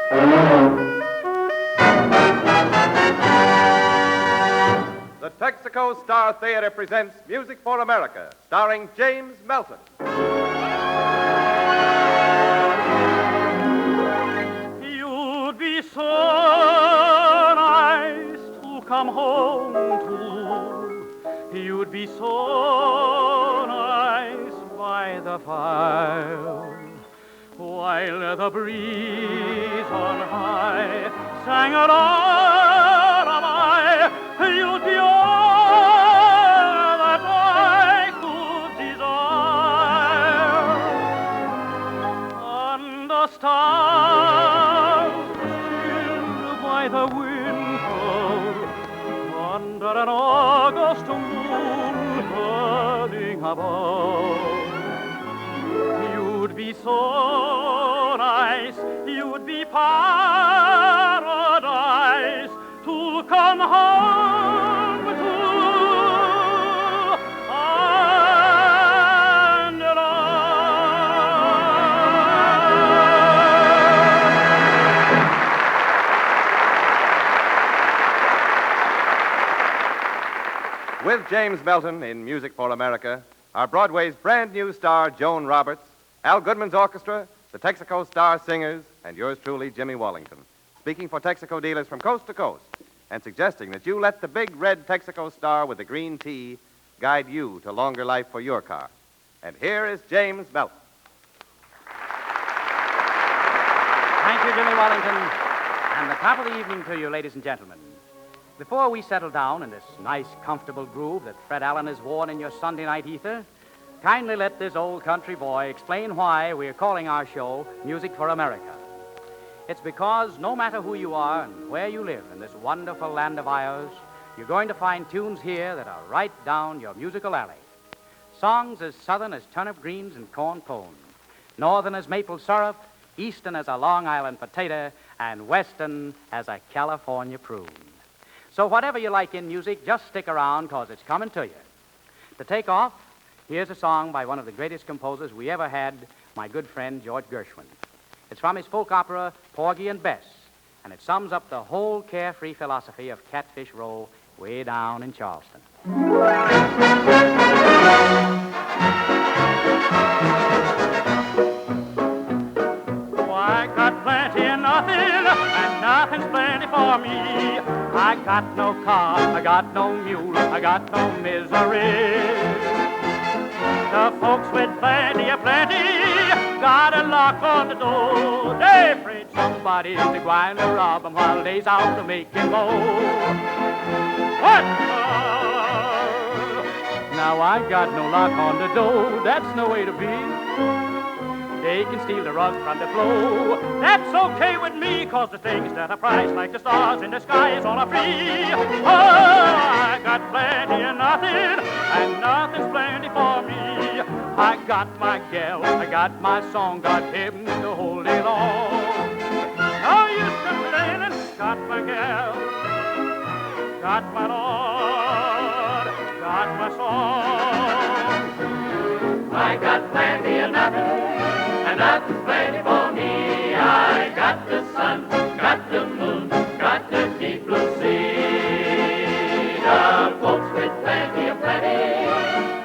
The Texaco Star Theater presents Music for America, starring James Melton. You'd be so nice to come home to. You'd be so nice by the fire, while the breeze on high sang a lullaby. You'd be all that I could desire, and the stars shimmered by the window under an August moon burning above. You'd be so nice, you'd be paradise to come home to and With James Melton in Music for America, are Broadway's brand new star Joan Roberts, Al Goodman's orchestra, the Texaco Star Singers, and yours truly, Jimmy Wallington, speaking for Texaco dealers from coast to coast and suggesting that you let the big red Texaco Star with the green T guide you to longer life for your car. And here is James Melton. Thank you, Jimmy Wallington. And the top of the evening to you, ladies and gentlemen. Before we settle down in this nice, comfortable groove that Fred Allen has worn in your Sunday night ether, kindly let this old country boy explain why we're calling our show Music for America. It's because no matter who you are and where you live in this wonderful land of ours, you're going to find tunes here that are right down your musical alley. Songs as southern as turnip greens and corn pone, northern as maple syrup, eastern as a Long Island potato, and western as a California prune. So whatever you like in music, just stick around, because it's coming to you. To take off, here's a song by one of the greatest composers we ever had, my good friend George Gershwin. It's from his folk opera, Porgy and Bess, and it sums up the whole carefree philosophy of Catfish Row way down in Charleston. I got plenty of nothing, and nothing's plenty for me. I got no car, I got no mule, I got no misery. The folks with plenty of plenty got a lock on the door. They afraid somebody's going to rob them while they's out to making more. What? Now I got no lock on the door. That's no way to be. They can steal the rug from the floor. That's okay with me, 'cause the things that are priced like the stars in the sky is all are free. Oh, I got plenty of nothing, and nothing's plenty for me. I got my gal, I got my song, got him to hold it long. No use complaining, got my gal, got my Lord, got my song. I got plenty of nothing, and nothing's plenty for me. I got the sun, got the moon, got the deep blue sea. The folks with plenty of plenty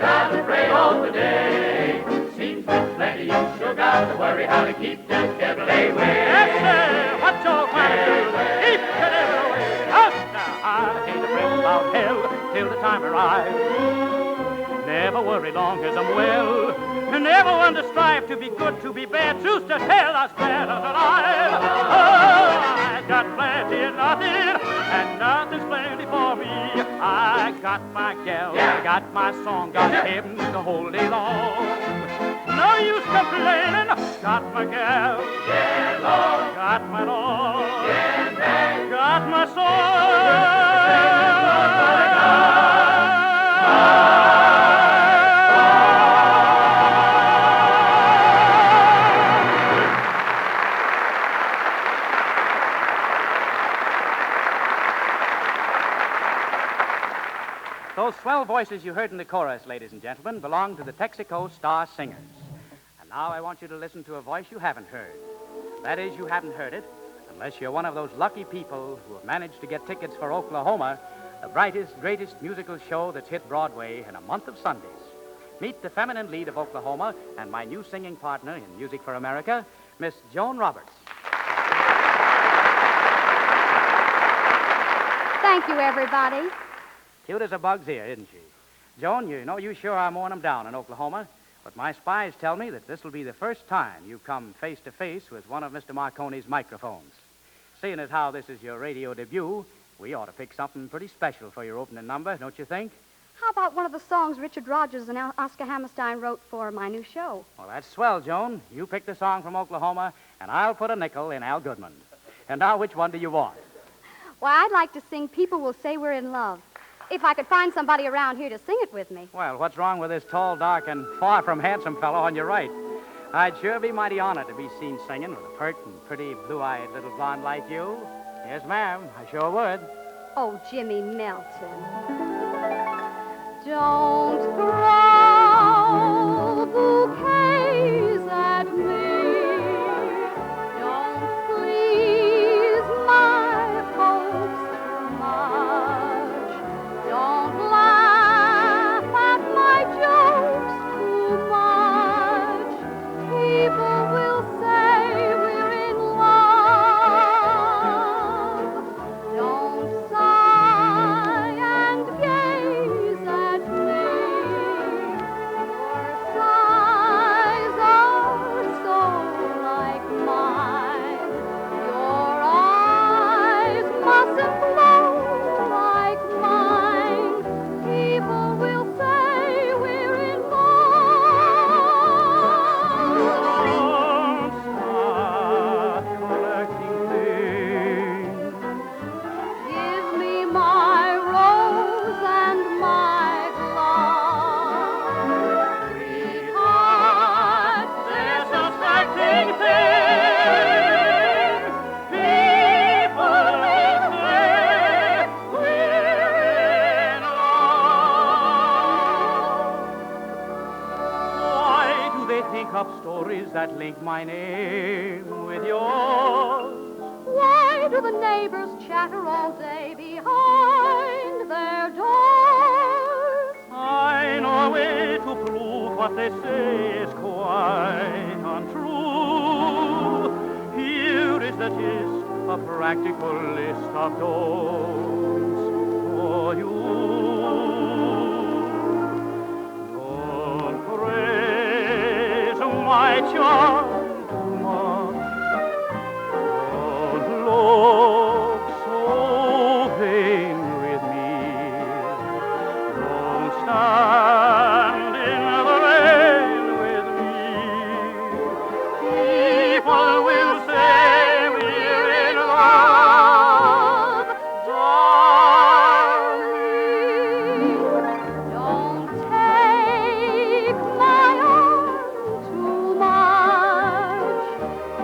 got to pray all the day. Seems with plenty you sure got to worry how to keep the devil away. Yes, sir, what you're going to do, keep the devil away. Up now, I ain't afraid about hell till the time arrives. Never worry long as I'm well. Never one to strive to be good, to be bad. Choose to tell us better than I. Oh, I got plenty of nothing, and nothing's plenty for me. I got my gal, I got my song, got him to hold it long. No use complaining, got my gal, yeah, Lord, got my Lord, yeah, man, got my song. Those swell voices you heard in the chorus, ladies and gentlemen, belong to the Texaco Star Singers. And now I want you to listen to a voice you haven't heard. That is, you haven't heard it Unless you're one of those lucky people who have managed to get tickets for Oklahoma, the brightest, greatest musical show that's hit Broadway in a month of Sundays. Meet the feminine lead of Oklahoma and my new singing partner in Music for America, Miss Joan Roberts. Thank you, everybody. Cute as a bug's ear, isn't she? Joan, you sure are mowing them down in Oklahoma, but my spies tell me that this will be the first time you've come face to face with one of Mr. Marconi's microphones. Seeing as how this is your radio debut, we ought to pick something pretty special for your opening number, don't you think? How about one of the songs Richard Rodgers and Oscar Hammerstein wrote for my new show? Well, that's swell, Joan. You pick the song from Oklahoma, and I'll put a nickel in Al Goodman. And now, which one do you want? Why, I'd like to sing People Will Say We're in Love. If I could find somebody around here to sing it with me. Well, what's wrong with this tall, dark, and far from handsome fellow on your right? I'd sure be mighty honored to be seen singing with a pert and pretty blue-eyed little blonde like you. Yes, ma'am, I sure would. Oh, Jimmy Melton. Don't throw bouquets at me. Don't please my hopes much. Don't laugh at my jokes too much. People will say we're in love. Don't sigh and gaze at me. Your sighs are so like mine. Your eyes mustn't glow like mine. People will say we're in love. Don't start collecting things. Give me my rose and my glove. Sweetheart, They're suspecting things. People will say we're in love. Why do they think up stories that link my name with yours? why do the neighbors chatter all day behind their doors? I know a way to prove what they say is quite untrue. Here is the gist, a practical list of don'ts for you. Don't praise my charm too much. Don't look so vain with me. Don't stand in the rain with me. People will say we're in love, darling. Don't take my arm too much.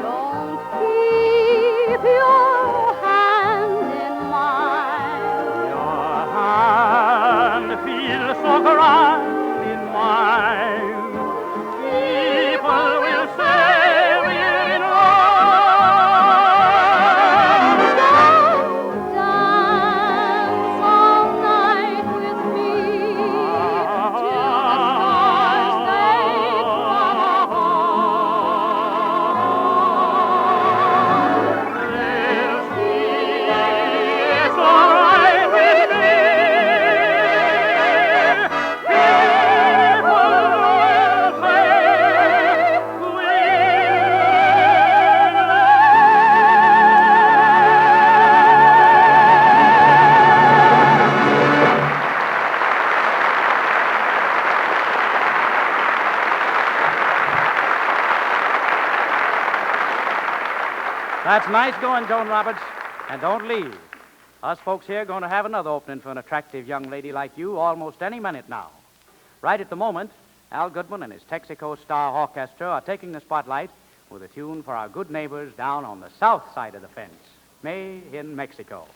Don't keep your hand in mine. Your hand feels so grand in mine. People will say we're in love. Don't dance all night with me till the stars they come on. They'll see it's all right with me. People will say we're That's nice going, Joan Roberts. And don't leave. Us folks here are going to have another opening for an attractive young lady like you almost any minute now. Right at the moment, Al Goodman and his Texaco Star Orchestra are taking the spotlight with a tune for our good neighbors down on the south side of the fence, May in Mexico.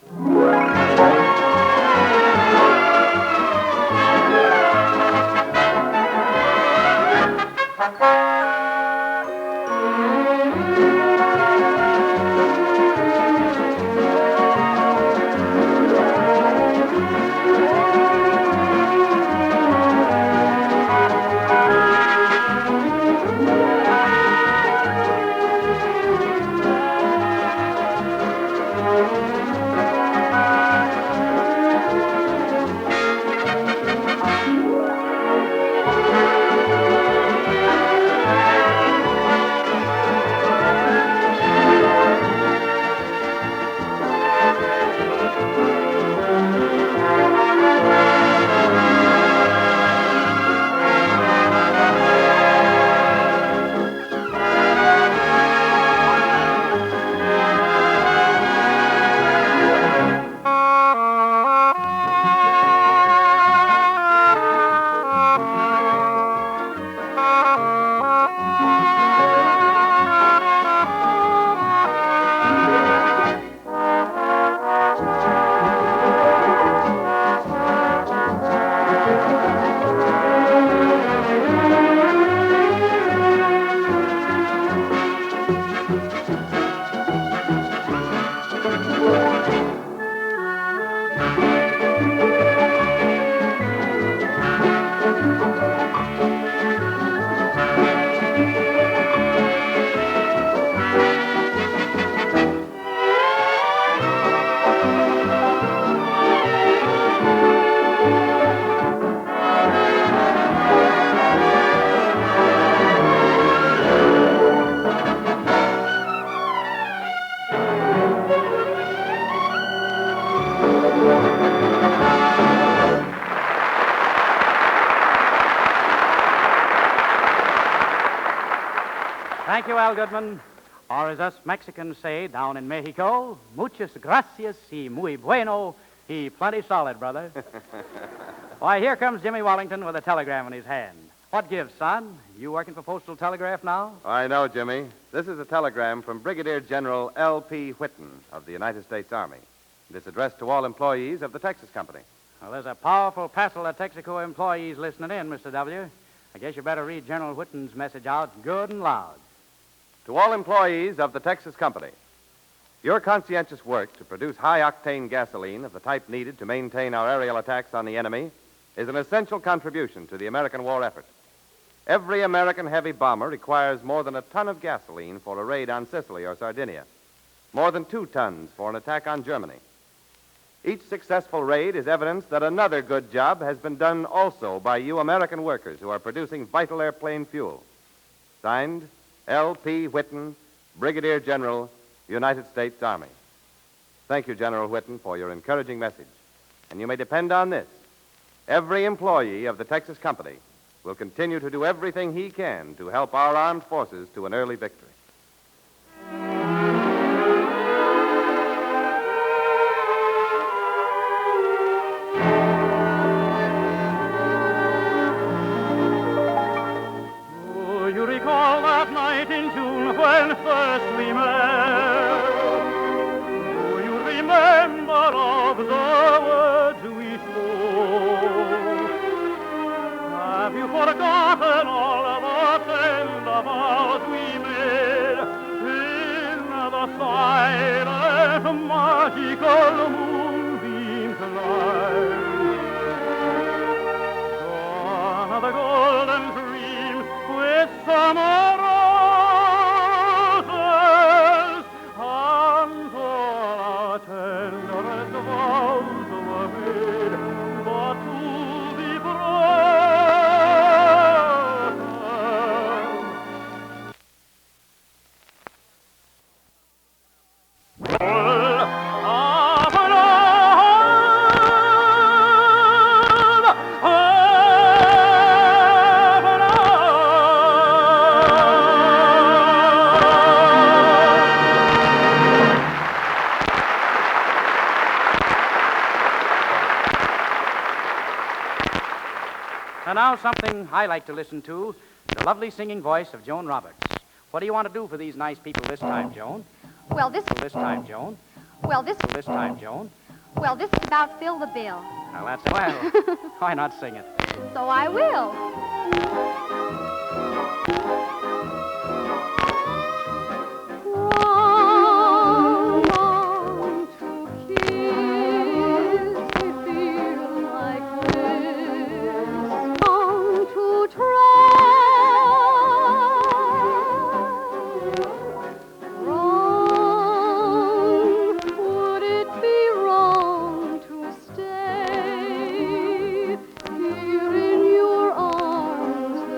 Al Goodman. Or as us Mexicans say down in Mexico, muchas gracias y muy bueno. He plenty solid, brother. Why, here comes Jimmy Wallington with a telegram in his hand. What gives, son? You working for Postal Telegraph now? I know, Jimmy. This is a telegram from Brigadier General L.P. Whitten of the United States Army. It is addressed to all employees of the Texas Company. Well, there's a powerful passel of Texaco employees listening in, Mr. W. I guess you better read General Whitten's message out good and loud. To all employees of the Texas Company, your conscientious work to produce high-octane gasoline of the type needed to maintain our aerial attacks on the enemy is an essential contribution to the American war effort. Every American heavy bomber requires more than a ton of gasoline for a raid on Sicily or Sardinia, more than 2 tons for an attack on Germany. Each successful raid is evidence that another good job has been done also by you American workers who are producing vital airplane fuel. Signed, L.P. Whitten, Brigadier General, United States Army. Thank you, General Whitten, for your encouraging message. And you may depend on this. Every employee of the Texas Company will continue to do everything he can to help our armed forces to an early victory. Do you recall that night in June when first we met? Do you remember of the words we spoke? Have you forgotten all of the tender vows we made in the silent, magical moonbeam light? Gone are the golden dreams with summer roses, and all our tenderest vows were made, but to be broken. And now something I like to listen to, the lovely singing voice of Joan Roberts. What do you want to do for these nice people this time, Joan? Well, this This time, Joan. well, this This time, Joan. well, this is about Fill the Bill. Now that's well. Why not sing it? So I will. Want to kiss me, feel like this. Want to try. Wrong, would it be wrong to stay here in your arms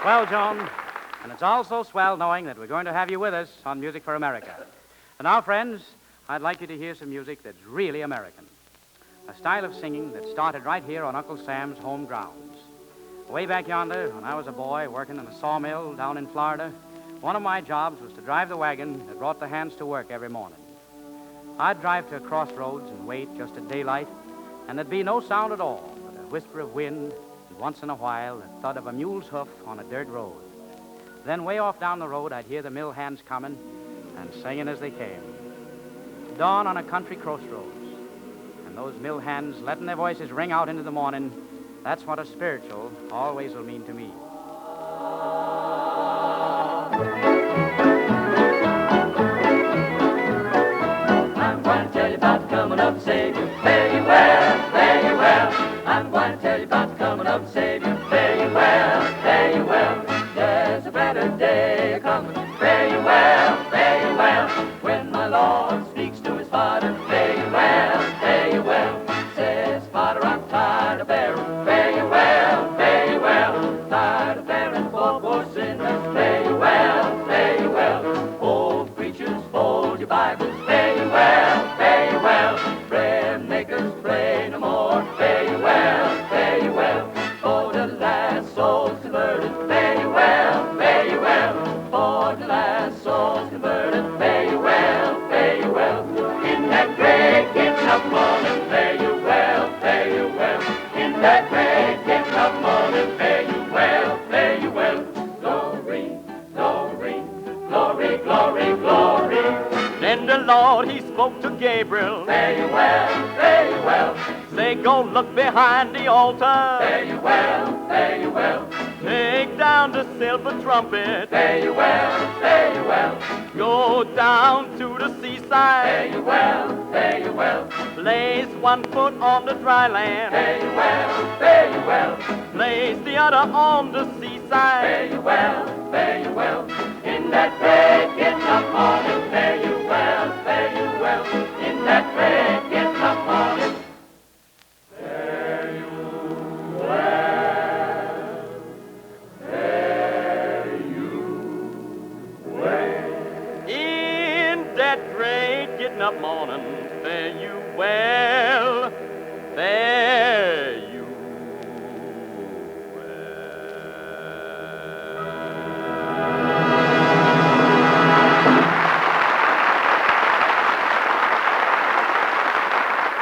Swell, Joan. And it's also swell knowing that we're going to have you with us on Music for America. And now, friends, I'd like you to hear some music that's really American. A style of singing that started right here on Uncle Sam's home grounds. Way back yonder, when I was a boy working in a sawmill down in Florida, one of my jobs was to drive the wagon that brought the hands to work every morning. I'd drive to a crossroads and wait just at daylight, and there'd be no sound at all but a whisper of wind, and once in a while, the thud of a mule's hoof on a dirt road. Then way off down the road, I'd hear the mill hands coming and singing as they came. Dawn on a country crossroads, and those mill hands letting their voices ring out into the morning, that's what a spiritual always will mean to me. I'm going to tell you about the coming of the Savior. Fare you well, fare you well. I'm going to tell you about the coming of the Savior. Fare you well, fare you well. There's a better day coming. Fare you well, when my Lord speaks to his Father. Fare you well, says, Father, I'm tired of bearing. Fare you well, tired of bearing for poor sinners. Fare you well, old preachers, fold your Bibles. Fare you well, prayer makers, pray no more. Fare you well, for the last souls converted. Fare you well, for the last souls converted. Fare you well, in that great gift of morning. Fare you well, in that great gift of morning. Fare you well, glory, glory, glory, glory, glory. Then the Lord, he spoke to Gabriel. Fare you well, Say, go look behind the altar. fare you well, Take down the silver trumpet. fare you well, Go down to the seaside. fare you well, Place one foot on the dry land. fare you well, Place the other on the fare seaside. you well, in that great gift of morning. Fare you well, in that great gift of morning. In that great getting up morning, fare you well, fare you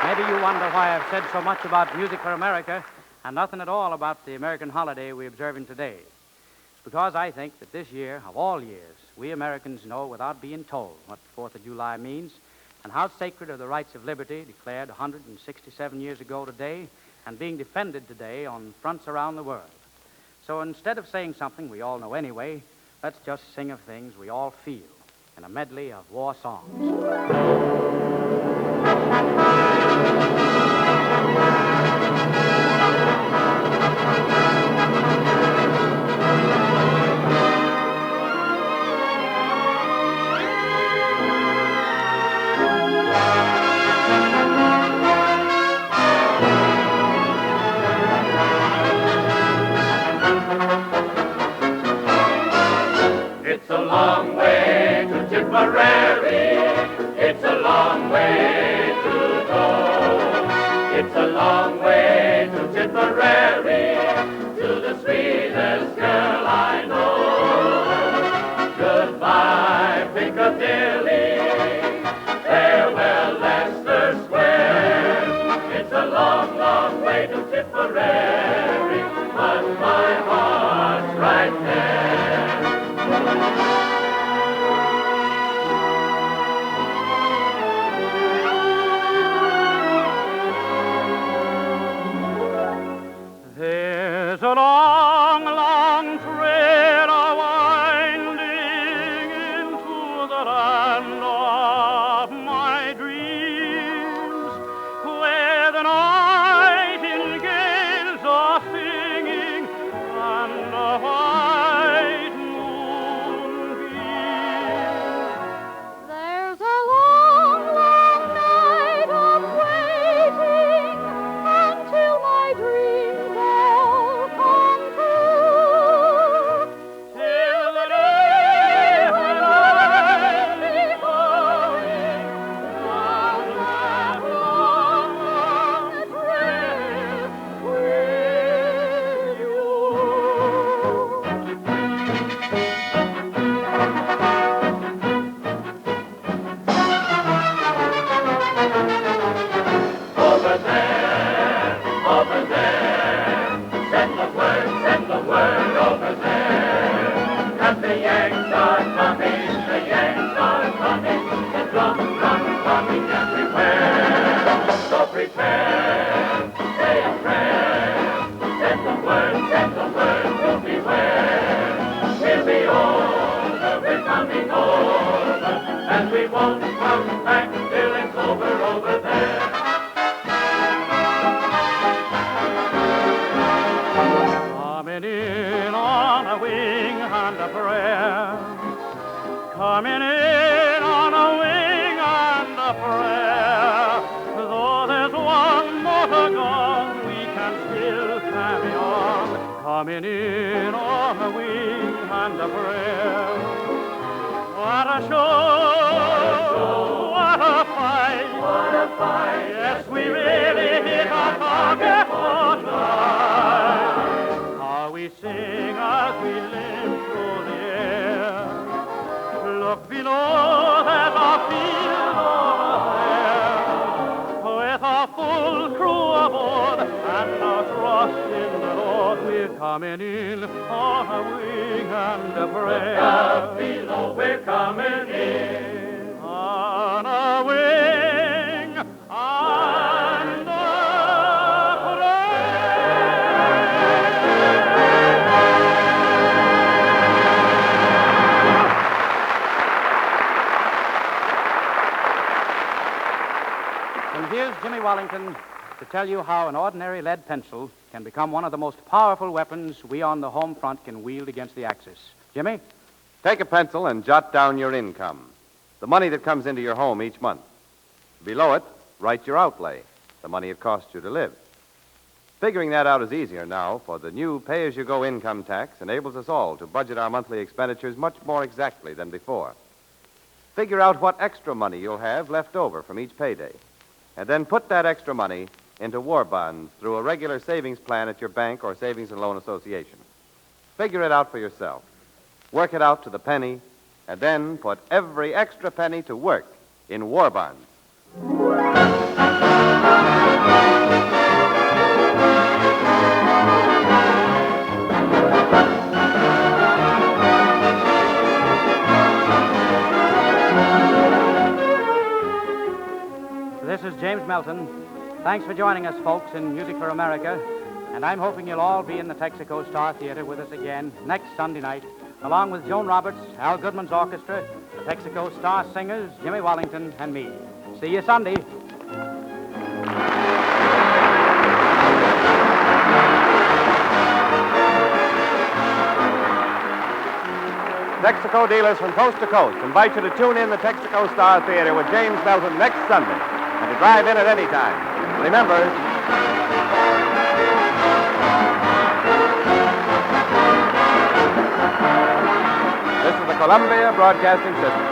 Maybe you wonder why I've said so much about Music for America and nothing at all about the American holiday we're observing today. It's because I think that this year, of all years, we Americans know without being told what the 4th of July means and how sacred are the rights of liberty declared 167 years ago today and being defended today on fronts around the world. So instead of saying something we all know anyway, let's just sing of things we all feel in a medley of war songs. It's a long way to Tipperary. It's a long way to go. It's a long way to Tipperary, to the sweetest girl I know. Goodbye, Piccadilly. Farewell, Leicester Square. It's a long, long way to Tipperary, but my heart's right there. There's a long, long trail winding into the land of my dreams, where the nightingales are singing and the white moon beams. There's a long, long night of waiting until my dreams all come won't come back till it's over there. Coming in on a wing and a prayer. Coming in on a wing and a prayer. Though there's one more to go, we can still carry on. Coming in on a wing and a prayer. What a show! What a fight! What a fight! Yes, we really hit our target for tonight. How we sing as we live through the air. Look below, there's our field over there. With our full crew aboard and our trust in the Lord, we're coming in on a wing and a prayer. Look out below, we're coming in on a wing and a prayer. And here's Jimmy Wallington to tell you how an ordinary lead pencil can become one of the most powerful weapons we on the home front can wield against the Axis. Jimmy? Take a pencil and jot down your income, the money that comes into your home each month. Below it, write your outlay, the money it costs you to live. Figuring that out is easier now, for the new pay-as-you-go income tax enables us all to budget our monthly expenditures much more exactly than before. Figure out what extra money you'll have left over from each payday, and then put that extra money into war bonds through a regular savings plan at your bank or savings and loan association. Figure it out for yourself. Work it out to the penny, and then put every extra penny to work in war bonds. This is James Melton. Thanks for joining us, folks, in Music for America. And I'm hoping you'll all be in the Texaco Star Theater with us again next Sunday night, along with Joan Roberts, Al Goodman's orchestra, the Texaco Star Singers, Jimmy Wallington, and me. See you Sunday. Texaco dealers from coast to coast invite you to tune in the Texaco Star Theater with James Melton next Sunday and to drive in at any time. Remember, this is the Columbia Broadcasting System.